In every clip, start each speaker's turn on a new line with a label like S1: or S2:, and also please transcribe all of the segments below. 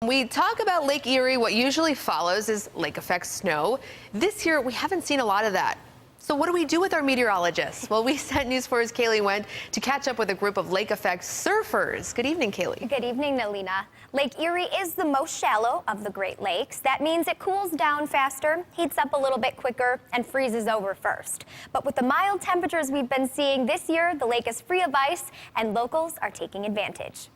S1: We talk about Lake Erie. What usually follows is lake effect snow. This year, we haven't seen a lot of that. So what do we do with our meteorologists? Well, we sent News 4's Kaylee Went to catch up with a group of lake effect surfers. Good evening, Kaylee.
S2: Good evening, Nalina. Lake Erie is the most shallow of the Great Lakes. That means it cools down faster, heats up a little bit quicker, and freezes over first. But with the mild temperatures we've been seeing this year, the lake is free of ice, and locals are taking advantage.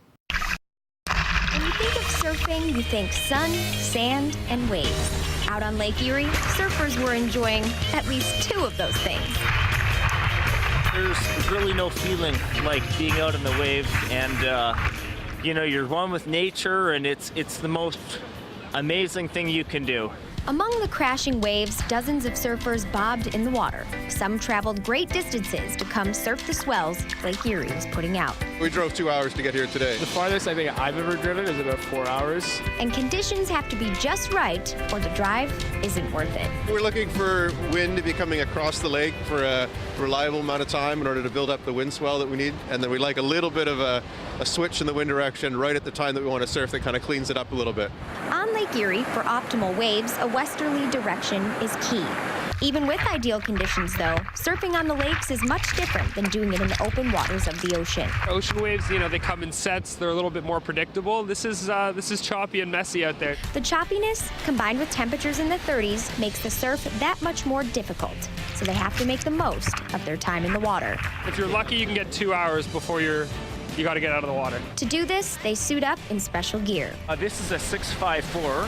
S2: When you think of surfing, you think sun, sand, and waves. Out on Lake Erie, surfers were enjoying at least two of those things.
S3: There's really no feeling like being out in the waves, and you know, you're one with nature, and it's the most amazing thing you can do.
S2: Among the crashing waves, dozens of surfers bobbed in the water. Some traveled great distances to come surf the swells Lake Erie was putting out.
S4: We drove 2 hours to get here today.
S5: The farthest I think I've ever driven is about 4 hours.
S2: And conditions have to be just right, or the drive isn't worth it.
S4: We're looking for wind to be coming across the lake for a reliable amount of time in order to build up the wind swell that we need. And then we like a little bit of a switch in the wind direction right at the time that we want to surf that kind of cleans it up a little bit.
S2: On Lake Erie, for optimal waves, a westerly direction is key. Even with ideal conditions, though, surfing on the lakes is much different than doing it in the open waters of the ocean.
S5: Ocean waves, you know, they come in sets. They're a little bit more predictable. This is choppy and messy out there.
S2: The choppiness, combined with temperatures in the 30s, makes the surf that much more difficult. So they have to make the most of their time in the water.
S5: If you're lucky, you can get 2 hours before you got to get out of the water.
S2: To do this, they suit up in special gear.
S3: This is a 654.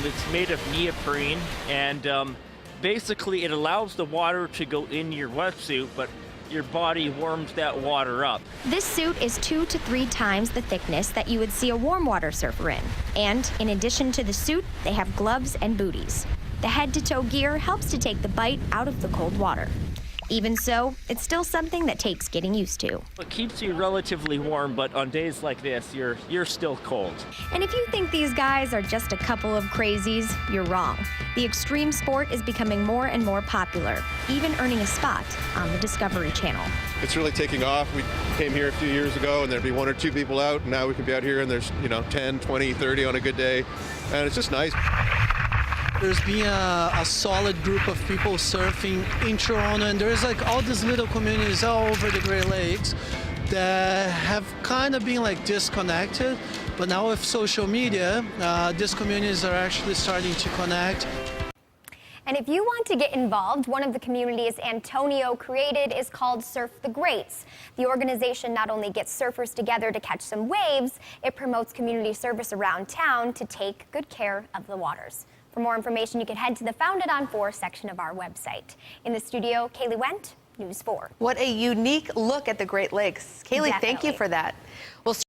S3: It's made of neoprene, and basically it allows the water to go in your wetsuit, but your body warms that water up.
S2: This suit is 2 to 3 times the thickness that you would see a warm water surfer in. And in addition to the suit, they have gloves and booties. The head-to-toe gear helps to take the bite out of the cold water. Even so, it's still something that takes getting used to.
S3: It keeps you relatively warm, but on days like this, you're still cold.
S2: And if you think these guys are just a couple of crazies, you're wrong. The extreme sport is becoming more and more popular, even earning a spot on the Discovery Channel.
S4: It's really taking off. We came here a few years ago and there'd be 1 or 2 people out, and now we can be out here and there's, 10, 20, 30 on a good day. And it's just nice.
S6: There's been a solid group of people surfing in Toronto, and there's like all these little communities all over the Great Lakes that have kind of been like disconnected. But now with social media, these communities are actually starting to connect.
S2: And if you want to get involved, one of the communities Antonio created is called Surf the Greats. The organization not only gets surfers together to catch some waves, it promotes community service around town to take good care of the waters. For more information, you can head to the Founded on 4 section of our website. In the studio, Kaylee Went, News 4.
S1: What a unique look at the Great Lakes. Kaylee, thank you for that. Well,